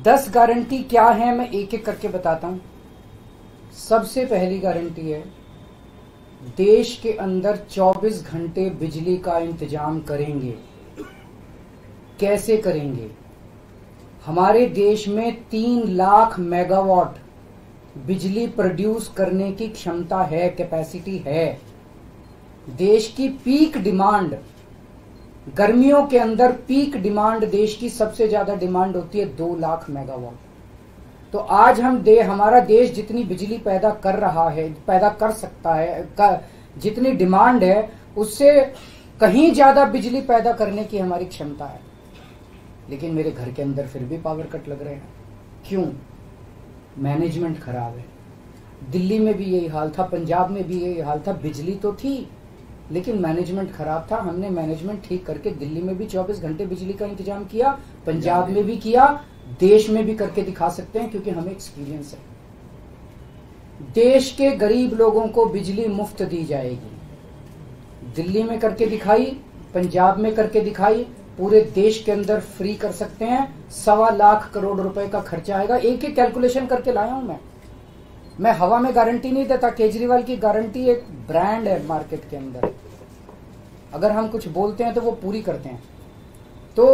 10 guarantee क्या है मैं एक एक करके बताता हूं। सबसे पहली गारंटी है, देश के अंदर 24 घंटे बिजली का इंतजाम करेंगे। कैसे करेंगे? हमारे देश में 3 लाख मेगावाट बिजली प्रोड्यूस करने की क्षमता है, कैपेसिटी है। देश की पीक डिमांड, गर्मियों के अंदर पीक डिमांड देश की सबसे ज्यादा डिमांड होती है 2 लाख मेगावाट। तो आज हमारा देश जितनी बिजली पैदा कर रहा है, पैदा कर सकता है, जितनी डिमांड है उससे कहीं ज्यादा बिजली पैदा करने की हमारी क्षमता है। लेकिन मेरे घर के अंदर फिर भी पावर कट लग रहे हैं। क्यों? मैनेजमेंट खराब है। दिल्ली में भी यही हाल था, पंजाब में भी यही हाल था। बिजली तो थी लेकिन मैनेजमेंट खराब था। हमने मैनेजमेंट ठीक करके दिल्ली में भी 24 घंटे बिजली का इंतजाम किया, पंजाब में भी किया, देश में भी करके दिखा सकते हैं क्योंकि हमें एक्सपीरियंस है। देश के गरीब लोगों को बिजली मुफ्त दी जाएगी। दिल्ली में करके दिखाई, पंजाब में करके दिखाई, पूरे देश के अंदर फ्री कर सकते हैं। 1.25 लाख करोड़ रुपए का खर्चा आएगा। एक एक कैलकुलेशन करके लाया हूं मैं हवा में गारंटी नहीं देता। केजरीवाल की गारंटी एक ब्रांड है मार्केट के अंदर। अगर हम कुछ बोलते हैं तो वो पूरी करते हैं। तो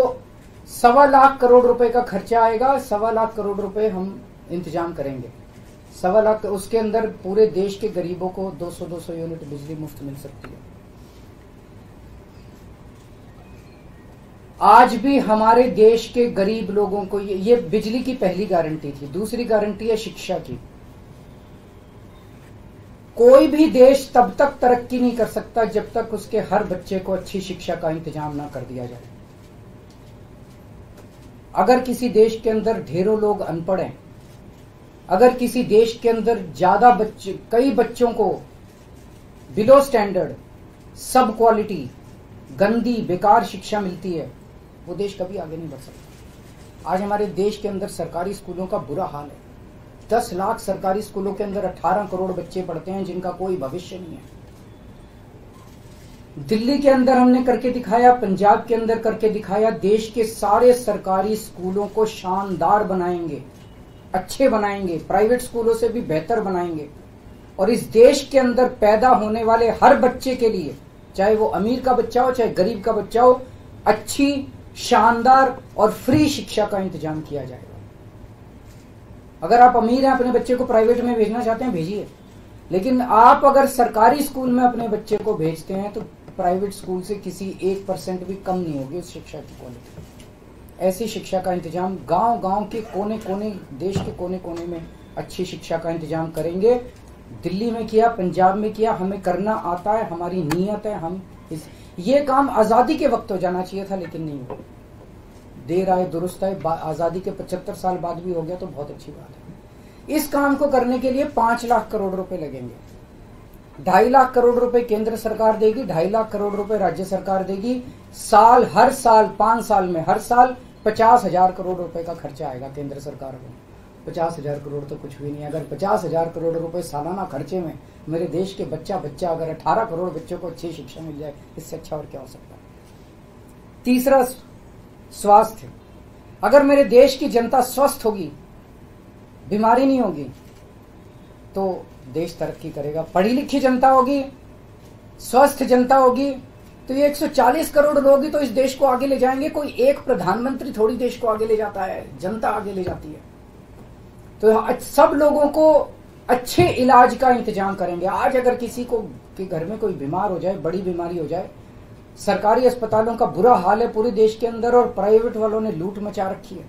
1.25 लाख करोड़ रुपए का खर्चा आएगा। 1.25 लाख करोड़ रुपए हम इंतजाम करेंगे। 1.25 लाख, उसके अंदर पूरे देश के गरीबों को 200 यूनिट बिजली मुफ्त मिल सकती है। आज भी हमारे देश के गरीब लोगों को ये बिजली की पहली गारंटी थी। दूसरी गारंटी है शिक्षा की। कोई भी देश तब तक तरक्की नहीं कर सकता जब तक उसके हर बच्चे को अच्छी शिक्षा का इंतजाम ना कर दिया जाए। अगर किसी देश के अंदर ढेरों लोग अनपढ़ हैं, अगर किसी देश के अंदर ज्यादा बच्चे, कई बच्चों को बिलो स्टैंडर्ड, सब क्वालिटी, गंदी बेकार शिक्षा मिलती है, वो देश कभी आगे नहीं बढ़ सकता। आज हमारे देश के अंदर सरकारी स्कूलों का बुरा हाल है। 10 लाख सरकारी स्कूलों के अंदर 18 करोड़ बच्चे पढ़ते हैं जिनका कोई भविष्य नहीं है। दिल्ली के अंदर हमने करके दिखाया, पंजाब के अंदर करके दिखाया। देश के सारे सरकारी स्कूलों को शानदार बनाएंगे, अच्छे बनाएंगे, प्राइवेट स्कूलों से भी बेहतर बनाएंगे। और इस देश के अंदर पैदा होने वाले हर बच्चे के लिए, चाहे वो अमीर का बच्चा हो चाहे गरीब का बच्चा हो, अच्छी, शानदार और फ्री शिक्षा का इंतजाम किया जाएगा। अगर आप अमीर हैं, अपने बच्चे को प्राइवेट में भेजना चाहते हैं, भेजिए। लेकिन आप अगर सरकारी स्कूल में अपने बच्चे को भेजते हैं तो प्राइवेट स्कूल से किसी 1% भी कम नहीं होगी उस शिक्षा की क्वालिटी। ऐसी शिक्षा का इंतजाम गांव-गांव के कोने कोने, देश के कोने कोने में अच्छी शिक्षा का इंतजाम करेंगे। दिल्ली में किया, पंजाब में किया, हमें करना आता है, हमारी नीयत है। हम ये काम आजादी के वक्त हो जाना चाहिए था लेकिन नहीं हुआ। देर आए दुरुस्त आए। आजादी के 75 साल बाद भी हो गया तो बहुत अच्छी बात है। इस काम को करने के लिए 5 लाख करोड़ रुपए लगेंगे। 2.5 लाख करोड़ रुपए केंद्र सरकार देगी, 2.5 लाख करोड़ रुपए राज्य सरकार देगी। हर साल 5 साल में हर साल 50,000 करोड़ रुपए का खर्चा आएगा केंद्र सरकार को। 50,000 करोड़ तो कुछ भी नहीं। अगर 50,000 करोड़ रुपए सालाना खर्चे में मेरे देश के बच्चा अगर 18 करोड़ बच्चों को अच्छी शिक्षा मिल जाए, इससे अच्छा और क्या हो सकता है। तीसरा, स्वास्थ्य। अगर मेरे देश की जनता स्वस्थ होगी, बीमारी नहीं होगी, तो देश तरक्की करेगा। पढ़ी लिखी जनता होगी, स्वस्थ जनता होगी, तो ये 140 करोड़ लोग ही तो इस देश को आगे ले जाएंगे। कोई एक प्रधानमंत्री थोड़ी देश को आगे ले जाता है, जनता आगे ले जाती है। तो सब लोगों को अच्छे इलाज का इंतजाम करेंगे। आज अगर किसी को के घर में कोई बीमार हो जाए, बड़ी बीमारी हो जाए, सरकारी अस्पतालों का बुरा हाल है पूरे देश के अंदर और प्राइवेट वालों ने लूट मचा रखी है।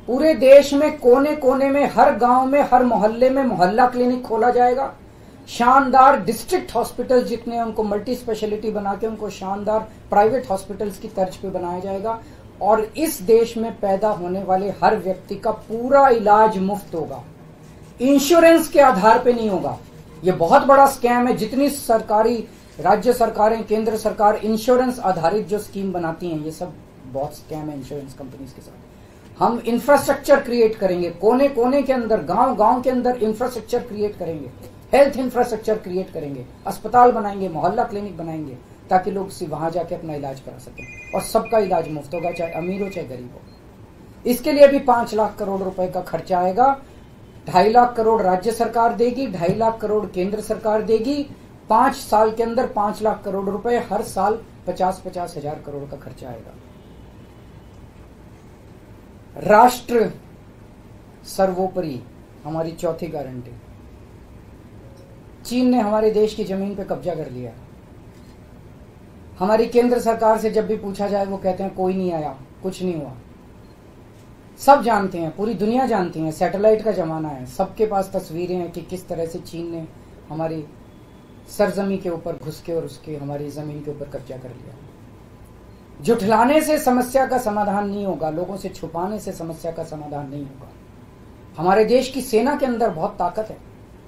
पूरे देश में कोने कोने में, हर गांव में, हर मोहल्ले में मोहल्ला क्लिनिक खोला जाएगा। शानदार डिस्ट्रिक्ट हॉस्पिटल जितने, उनको मल्टी स्पेशलिटी बना के उनको शानदार प्राइवेट हॉस्पिटल्स की तर्ज पे बनाया जाएगा। और इस देश में पैदा होने वाले हर व्यक्ति का पूरा इलाज मुफ्त होगा, इंश्योरेंस के आधार पे नहीं होगा। ये बहुत बड़ा स्कैम है। जितनी सरकारी, राज्य सरकारें, केंद्र सरकार इंश्योरेंस आधारित जो स्कीम बनाती हैं, ये सब बहुत स्कैम है इंश्योरेंस कंपनीज के साथ। हम इंफ्रास्ट्रक्चर क्रिएट करेंगे, कोने कोने के अंदर, गांव गांव के अंदर इंफ्रास्ट्रक्चर क्रिएट करेंगे, हेल्थ इंफ्रास्ट्रक्चर क्रिएट करेंगे, अस्पताल बनाएंगे, मोहल्ला क्लिनिक बनाएंगे, ताकि लोग वहां जाके अपना इलाज करा सकें। और सबका इलाज मुफ्त होगा, चाहे अमीर हो चाहे गरीब हो। इसके लिए भी 5 लाख करोड़ रुपए का खर्चा आएगा। 2.5 लाख करोड़ राज्य सरकार देगी, 2.5 लाख करोड़ केंद्र सरकार देगी। 5 साल के अंदर 5 लाख करोड़ रुपए, हर साल 50-50 हजार करोड़ का खर्चा आएगा। राष्ट्र सर्वोपरि, हमारी चौथी गारंटी। चीन ने हमारे देश की जमीन पे कब्जा कर लिया। हमारी केंद्र सरकार से जब भी पूछा जाए वो कहते हैं कोई नहीं आया, कुछ नहीं हुआ। सब जानते हैं, पूरी दुनिया जानती है, सैटेलाइट का जमाना है, सबके पास तस्वीरें हैं कि किस तरह से चीन ने हमारी सरजमी के ऊपर घुस के और उसके हमारी जमीन के ऊपर कब्जा कर लिया। जुठलाने से समस्या का समाधान नहीं होगा, लोगों से छुपाने से समस्या का समाधान नहीं होगा। हमारे देश की सेना के अंदर बहुत ताकत है।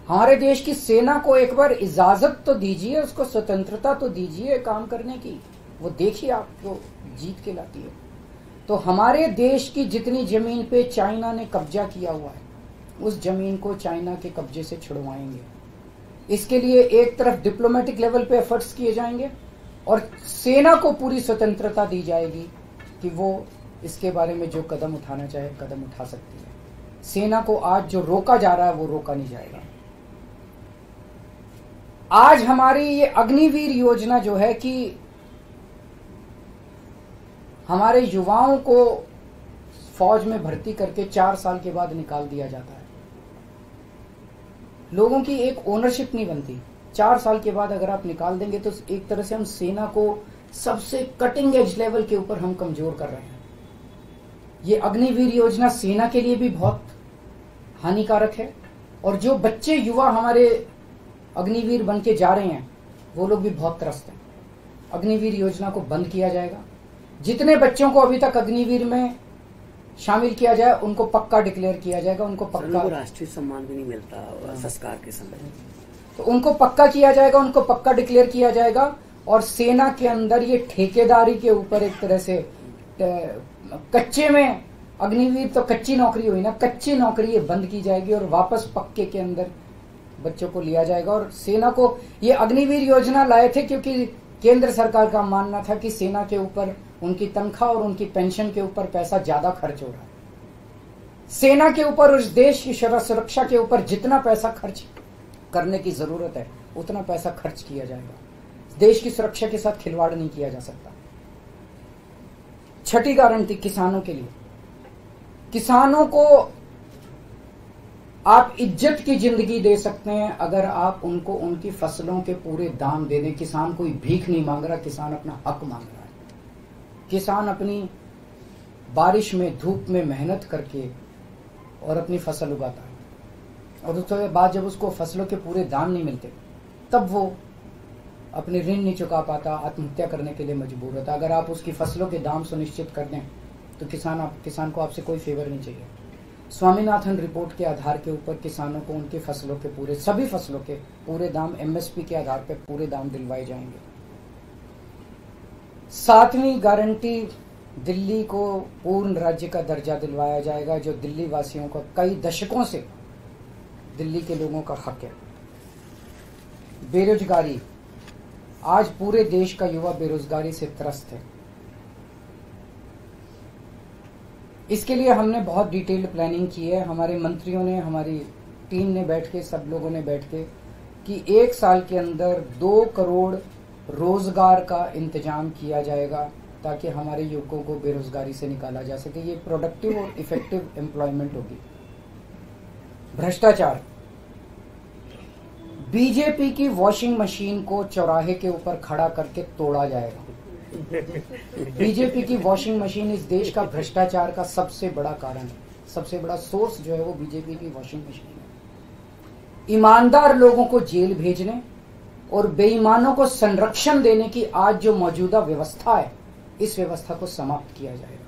हमारे देश की सेना को एक बार इजाजत तो दीजिए, उसको स्वतंत्रता तो दीजिए काम करने की, वो देखिए आपको जीत के लाती है। तो हमारे देश की जितनी जमीन पे चाइना ने कब्जा किया हुआ है, उस जमीन को चाइना के कब्जे से छुड़वाएंगे। इसके लिए एक तरफ डिप्लोमेटिक लेवल पे एफर्ट्स किए जाएंगे और सेना को पूरी स्वतंत्रता दी जाएगी कि वो इसके बारे में जो कदम उठाना चाहे कदम उठा सकती है। सेना को आज जो रोका जा रहा है वो रोका नहीं जाएगा। आज हमारी ये अग्निवीर योजना जो है कि हमारे युवाओं को फौज में भर्ती करके 4 साल के बाद निकाल दिया जाता है। लोगों की एक ओनरशिप नहीं बनती। 4 साल के बाद अगर आप निकाल देंगे तो एक तरह से हम सेना को सबसे कटिंग एज लेवल के ऊपर हम कमजोर कर रहे हैं। ये अग्निवीर योजना सेना के लिए भी बहुत हानिकारक है और जो बच्चे युवा हमारे अग्निवीर बन के जा रहे हैं वो लोग भी बहुत त्रस्त हैं। अग्निवीर योजना को बंद किया जाएगा। जितने बच्चों को अभी तक अग्निवीर में शामिल किया जाए उनको पक्का डिक्लेयर किया जाएगा, उनको पक्का राष्ट्रीय सम्मान भी नहीं मिलता संस्कार के समय, तो उनको पक्का किया जाएगा, उनको पक्का डिक्लेयर किया जाएगा। और सेना के अंदर ये ठेकेदारी के ऊपर एक तरह से कच्चे में अग्निवीर तो कच्ची नौकरी हुई ना, कच्ची नौकरी ये बंद की जाएगी और वापस पक्के के अंदर बच्चों को लिया जाएगा। और सेना को ये अग्निवीर योजना लाए थे क्योंकि केंद्र सरकार का मानना था कि सेना के ऊपर उनकी तनख्वाह और उनकी पेंशन के ऊपर पैसा ज्यादा खर्च हो रहा है। सेना के ऊपर, उस देश की सुरक्षा के ऊपर जितना पैसा खर्च करने की जरूरत है उतना पैसा खर्च किया जाएगा। देश की सुरक्षा के साथ खिलवाड़ नहीं किया जा सकता। छठी गारंटी किसानों के लिए। किसानों को आप इज्जत की जिंदगी दे सकते हैं अगर आप उनको उनकी फसलों के पूरे दाम दे दें। किसान कोई भीख नहीं मांग रहा, किसान अपना हक मांग रहा है। किसान अपनी बारिश में, धूप में मेहनत करके और अपनी फसल उगाता है और उसके बाद जब उसको फसलों के पूरे दाम नहीं मिलते तब वो अपने ऋण नहीं चुका पाता, आत्महत्या करने के लिए मजबूर होता। अगर आप उसकी फसलों के दाम सुनिश्चित कर दें तो किसान को आपसे कोई फेवर नहीं चाहिए। स्वामीनाथन रिपोर्ट के आधार के ऊपर किसानों को उनके फसलों के पूरे, सभी फसलों के पूरे दाम एमएसपी के आधार पर पूरे दाम दिलवाए जाएंगे। 7वीं गारंटी, दिल्ली को पूर्ण राज्य का दर्जा दिलवाया जाएगा, जो दिल्ली वासियों को कई दशकों से दिल्ली के लोगों का हक है। बेरोजगारी, आज पूरे देश का युवा बेरोजगारी से त्रस्त है। इसके लिए हमने बहुत डिटेल्ड प्लानिंग की है। हमारे मंत्रियों ने, हमारी टीम ने बैठ के, सब लोगों ने बैठ के कि 1 साल के अंदर 2 करोड़ रोजगार का इंतजाम किया जाएगा ताकि हमारे युवकों को बेरोजगारी से निकाला जा सके। ये प्रोडक्टिव और इफेक्टिव एम्प्लॉयमेंट होगी। भ्रष्टाचार, बीजेपी की वॉशिंग मशीन को चौराहे के ऊपर खड़ा करके तोड़ा जाएगा। बीजेपी की वॉशिंग मशीन इस देश का भ्रष्टाचार का सबसे बड़ा कारण है। सबसे बड़ा सोर्स जो है वो बीजेपी की वॉशिंग मशीन है। ईमानदार लोगों को जेल भेजने और बेईमानों को संरक्षण देने की आज जो मौजूदा व्यवस्था है, इस व्यवस्था को समाप्त किया जाएगा।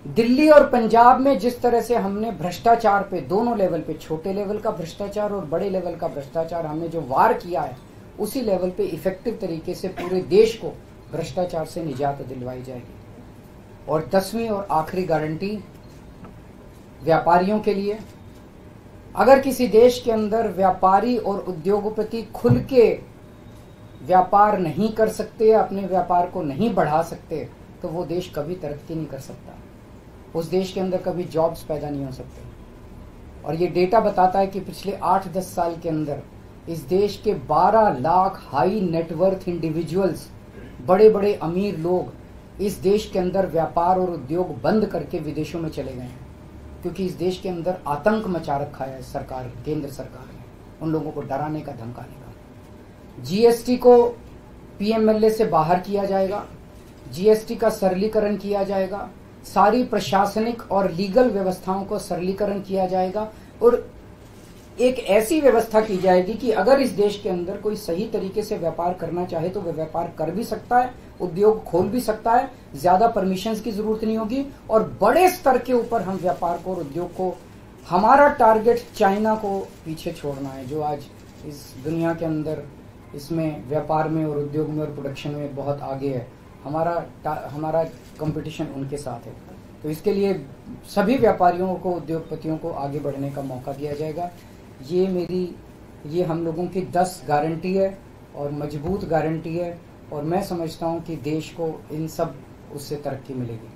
दिल्ली और पंजाब में जिस तरह से हमने भ्रष्टाचार पे, दोनों लेवल पे, छोटे लेवल का भ्रष्टाचार और बड़े लेवल का भ्रष्टाचार, हमने जो वार किया है, उसी लेवल पे इफेक्टिव तरीके से पूरे देश को भ्रष्टाचार से निजात दिलवाई जाएगी। और 10वीं और आखिरी गारंटी व्यापारियों के लिए। अगर किसी देश के अंदर व्यापारी और उद्योगपति खुल के व्यापार नहीं कर सकते, अपने व्यापार को नहीं बढ़ा सकते, तो वो देश कभी तरक्की नहीं कर सकता। उस देश के अंदर कभी जॉब्स पैदा नहीं हो सकते। और ये डेटा बताता है कि पिछले 8-10 साल के अंदर इस देश के 12 लाख हाई नेटवर्थ इंडिविजुअल्स, बड़े बड़े अमीर लोग इस देश के अंदर व्यापार और उद्योग बंद करके विदेशों में चले गए हैं, क्योंकि इस देश के अंदर आतंक मचा रखा है सरकार, केंद्र सरकार ने, उन लोगों को डराने का, धमकाने का। जीएसटी को पीएमएलए से बाहर किया जाएगा, जीएसटी का सरलीकरण किया जाएगा, सारी प्रशासनिक और लीगल व्यवस्थाओं को सरलीकरण किया जाएगा और एक ऐसी व्यवस्था की जाएगी कि अगर इस देश के अंदर कोई सही तरीके से व्यापार करना चाहे तो वह व्यापार कर भी सकता है, उद्योग खोल भी सकता है, ज्यादा परमिशंस की जरूरत नहीं होगी और बड़े स्तर के ऊपर हम व्यापार को और उद्योग को, हमारा टारगेट चाइना को पीछे छोड़ना है, जो आज इस दुनिया के अंदर इसमें व्यापार में और उद्योग में और प्रोडक्शन में बहुत आगे है। हमारा कंपटीशन उनके साथ है। तो इसके लिए सभी व्यापारियों को, उद्योगपतियों को आगे बढ़ने का मौका दिया जाएगा। ये हम लोगों की 10 गारंटी है और मजबूत गारंटी है और मैं समझता हूं कि देश को इन सब उससे तरक्की मिलेगी।